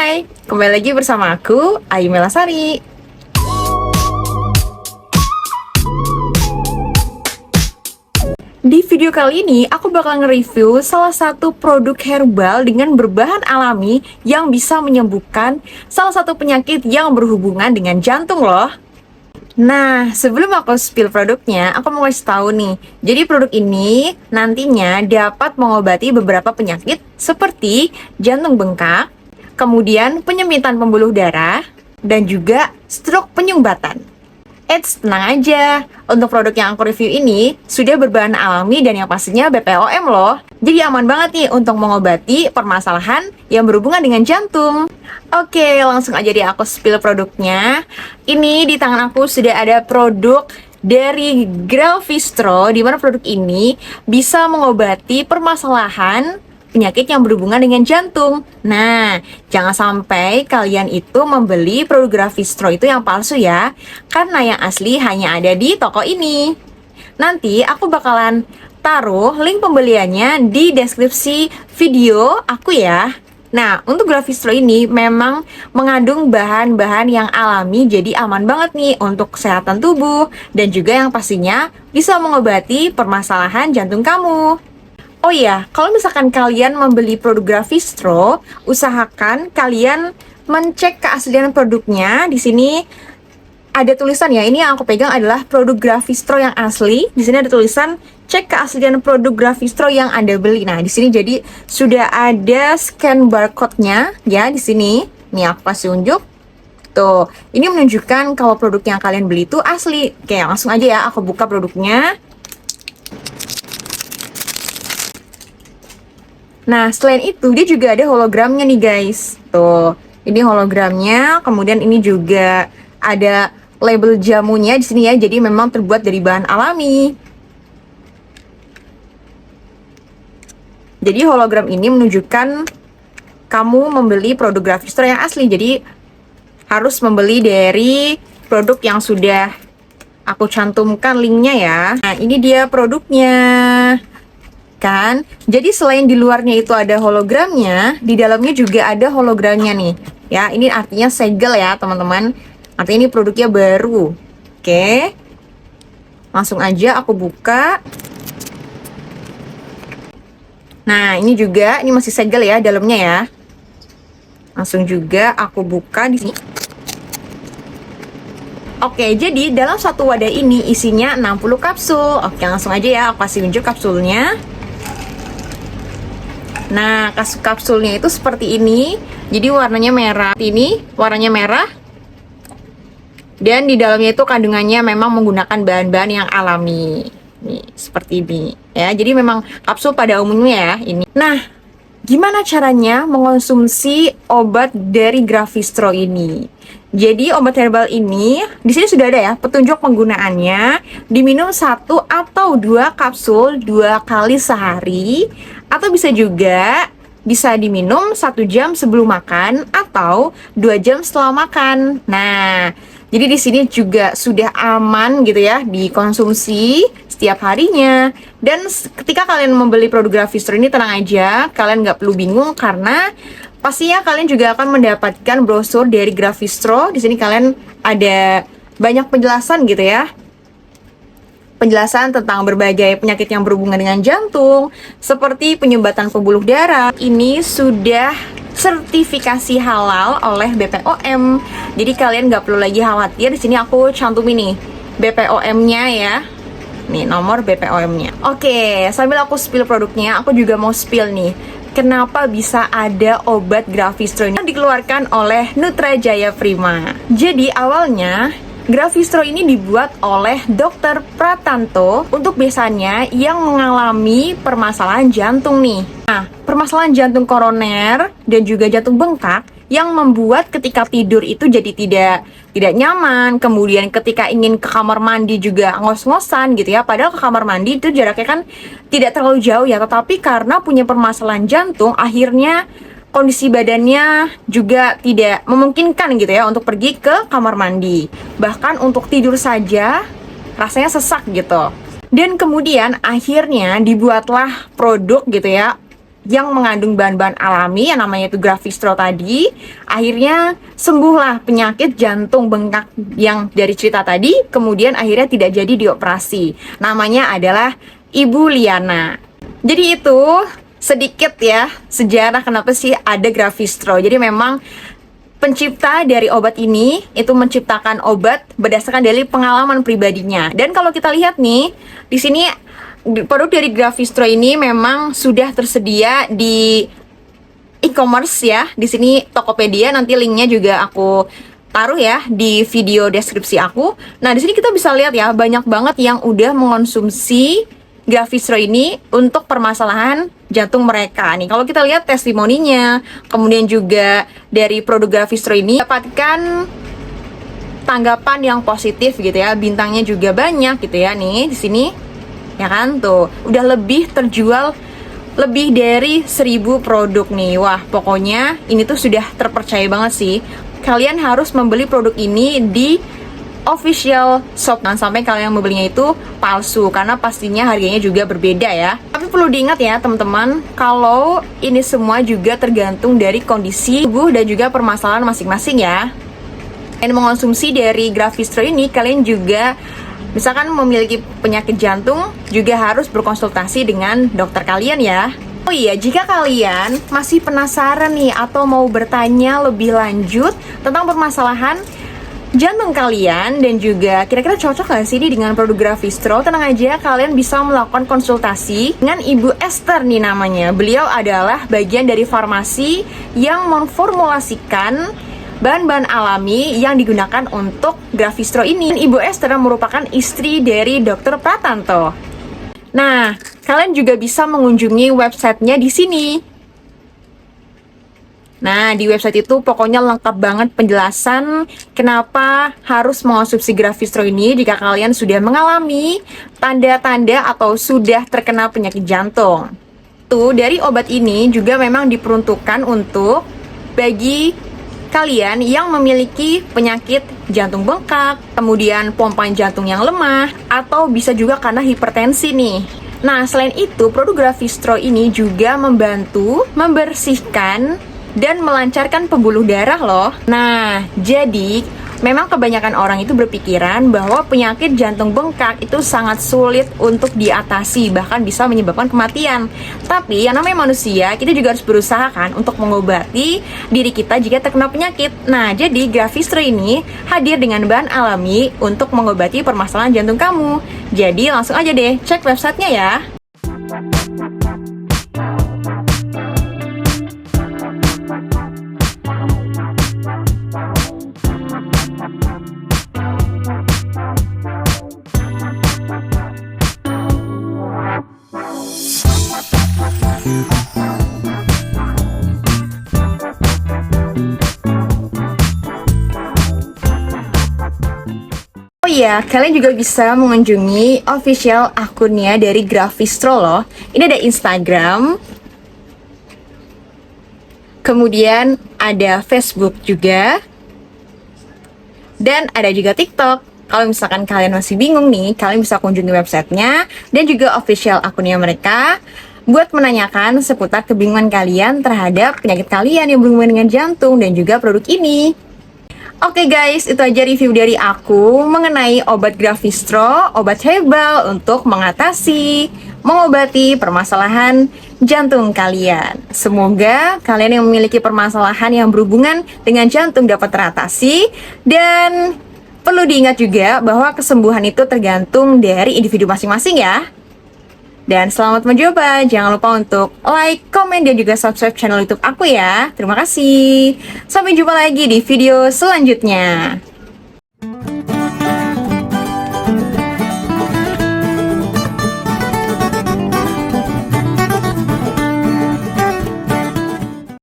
Hai, kembali lagi bersama aku, Ayu Melasari. Di video kali ini, aku bakal nge-review salah satu produk herbal dengan berbahan alami yang bisa menyembuhkan salah satu penyakit yang berhubungan dengan jantung loh. Nah, sebelum aku spill produknya, aku mau kasih tahu nih. Jadi produk ini nantinya dapat mengobati beberapa penyakit seperti jantung bengkak, kemudian penyempitan pembuluh darah, dan juga stroke penyumbatan. Eits, tenang aja. Untuk produk yang aku review ini sudah berbahan alami dan yang pastinya BPOM loh. Jadi aman banget nih untuk mengobati permasalahan yang berhubungan dengan jantung. Oke, langsung aja deh aku spill produknya. Ini di tangan aku sudah ada produk dari Gravistro, di mana produk ini bisa mengobati permasalahan penyakit yang berhubungan dengan jantung. Nah, jangan sampai kalian itu membeli produk Gravistro itu yang palsu ya, karena yang asli hanya ada di toko ini. Nanti aku bakalan taruh link pembeliannya di deskripsi video aku ya. Nah, untuk Gravistro ini memang mengandung bahan-bahan yang alami, jadi aman banget nih untuk kesehatan tubuh dan juga yang pastinya bisa mengobati permasalahan jantung kamu. Oh iya, kalau misalkan kalian membeli produk Gravistro, usahakan kalian mencek keaslian produknya. Di sini ada tulisan ya, ini yang aku pegang adalah produk Gravistro yang asli. Di sini ada tulisan cek keaslian produk Gravistro yang Anda beli. Nah, di sini jadi sudah ada scan barcode-nya ya di sini. Nih aku kasih unjuk. Tuh, ini menunjukkan kalau produk yang kalian beli itu asli. Oke, langsung aja ya aku buka produknya. Nah, selain itu dia juga ada hologramnya nih guys. Tuh, ini hologramnya. Kemudian ini juga ada label jamunya di sini ya. Jadi memang terbuat dari bahan alami. Jadi hologram ini menunjukkan kamu membeli produk Gravistro yang asli. Jadi harus membeli dari produk yang sudah aku cantumkan linknya ya. Nah, ini dia produknya. Kan, jadi selain di luarnya itu ada hologramnya, di dalamnya juga ada hologramnya nih ya. Ini artinya segel ya teman-teman, artinya ini produknya baru. Oke, langsung aja aku buka. Nah, ini juga, ini masih segel ya dalamnya ya. Langsung juga aku buka di sini. Oke, jadi dalam satu wadah ini isinya 60 kapsul. Oke, langsung aja ya aku kasih unjuk kapsulnya. Nah, kapsulnya itu seperti ini. Jadi warnanya merah. Ini warnanya merah. Dan di dalamnya itu kandungannya memang menggunakan bahan-bahan yang alami. Nih, seperti ini. Ya, jadi memang kapsul pada umumnya ya ini. Nah, gimana caranya mengonsumsi obat dari Gravistro ini? Jadi obat herbal ini di sini sudah ada ya petunjuk penggunaannya. Diminum 1 atau 2 kapsul 2 kali sehari, atau bisa diminum 1 jam sebelum makan atau 2 jam setelah makan. Nah, jadi di sini juga sudah aman gitu ya dikonsumsi setiap harinya. Dan ketika kalian membeli produk Gravistro ini, tenang aja, kalian nggak perlu bingung karena pastinya kalian juga akan mendapatkan brosur dari Gravistro. Di sini kalian ada banyak penjelasan gitu ya. Penjelasan tentang berbagai penyakit yang berhubungan dengan jantung, seperti penyumbatan pembuluh darah. Ini sudah sertifikasi halal oleh BPOM. Jadi kalian nggak perlu lagi khawatir. Di sini aku cantum ini BPOM-nya ya. Nih nomor BPOM-nya. Oke, sambil aku spill produknya, aku juga mau spill nih. Kenapa bisa ada obat Gravistro ini dikeluarkan oleh Nutrajaya Prima. Jadi awalnya Gravistro ini dibuat oleh Dr. Pratanto untuk biasanya yang mengalami permasalahan jantung nih. Nah, permasalahan jantung koroner dan juga jantung bengkak yang membuat ketika tidur itu jadi tidak nyaman. Kemudian ketika ingin ke kamar mandi juga ngos-ngosan gitu ya. Padahal ke kamar mandi itu jaraknya kan tidak terlalu jauh ya. Tetapi karena punya permasalahan jantung, akhirnya kondisi badannya juga tidak memungkinkan gitu ya untuk pergi ke kamar mandi. Bahkan untuk tidur saja rasanya sesak gitu. Dan kemudian akhirnya dibuatlah produk gitu ya yang mengandung bahan-bahan alami yang namanya itu Grafistro tadi, akhirnya sembuhlah penyakit jantung bengkak yang dari cerita tadi, kemudian akhirnya tidak jadi dioperasi. Namanya adalah Ibu Liana. Jadi itu sedikit ya sejarah kenapa sih ada Grafistro. Jadi memang pencipta dari obat ini itu menciptakan obat berdasarkan dari pengalaman pribadinya. Dan kalau kita lihat nih, di sini produk dari Grafistro ini memang sudah tersedia di e-commerce ya. Di sini Tokopedia, nanti linknya juga aku taruh ya di video deskripsi aku. Nah, di sini kita bisa lihat ya, banyak banget yang udah mengonsumsi Grafistro ini untuk permasalahan jantung mereka. Nih, kalau kita lihat testimoninya, kemudian juga dari produk Grafistro ini dapatkan tanggapan yang positif gitu ya. Bintangnya juga banyak gitu ya nih di sini. Ya kan tuh, udah lebih terjual lebih dari 1000 produk nih. Wah, pokoknya ini tuh sudah terpercaya banget sih. Kalian harus membeli produk ini di official shop. Jangan sampai kalian membelinya itu palsu, karena pastinya harganya juga berbeda ya. Tapi perlu diingat ya teman-teman, kalau ini semua juga tergantung dari kondisi tubuh dan juga permasalahan masing-masing ya. Dan mengonsumsi dari Grafistro ini, kalian juga misalkan memiliki penyakit jantung, juga harus berkonsultasi dengan dokter kalian ya. Oh iya, jika kalian masih penasaran nih atau mau bertanya lebih lanjut tentang permasalahan jantung kalian dan juga kira-kira cocok gak sih ini dengan produk Grafistro, tenang aja, kalian bisa melakukan konsultasi dengan Ibu Esther nih namanya. Beliau adalah bagian dari farmasi yang memformulasikan bahan-bahan alami yang digunakan untuk Grafistro ini. Ibu Esther merupakan istri dari Dr. Pratanto. Nah, kalian juga bisa mengunjungi websitenya di sini. Nah, di website itu pokoknya lengkap banget penjelasan kenapa harus mengonsumsi Grafistro ini jika kalian sudah mengalami tanda-tanda atau sudah terkena penyakit jantung. Tuh, dari obat ini juga memang diperuntukkan untuk bagi kalian yang memiliki penyakit jantung bengkak, kemudian pompa jantung yang lemah, atau bisa juga karena hipertensi nih. Nah, selain itu, produk Grafistro ini juga membantu membersihkan dan melancarkan pembuluh darah loh. Nah, jadi memang kebanyakan orang itu berpikiran bahwa penyakit jantung bengkak itu sangat sulit untuk diatasi, bahkan bisa menyebabkan kematian. Tapi yang namanya manusia, kita juga harus berusaha kan untuk mengobati diri kita jika terkena penyakit. Nah, jadi Grafistro ini hadir dengan bahan alami untuk mengobati permasalahan jantung kamu. Jadi langsung aja deh cek websitenya ya. Oh iya, kalian juga bisa mengunjungi official akunnya dari Grafistro loh. Ini ada Instagram, kemudian ada Facebook juga, dan ada juga TikTok. Kalau misalkan kalian masih bingung nih, kalian bisa kunjungi websitenya dan juga official akunnya mereka buat menanyakan seputar kebingungan kalian terhadap penyakit kalian yang berhubungan dengan jantung dan juga produk ini. Oke guys, itu aja review dari aku mengenai obat Grafistro, obat herbal untuk mengatasi, mengobati permasalahan jantung kalian. Semoga kalian yang memiliki permasalahan yang berhubungan dengan jantung dapat teratasi. Dan perlu diingat juga bahwa kesembuhan itu tergantung dari individu masing-masing ya. Dan selamat mencoba, jangan lupa untuk like, komen, dan juga subscribe channel YouTube aku ya. Terima kasih. Sampai jumpa lagi di video selanjutnya.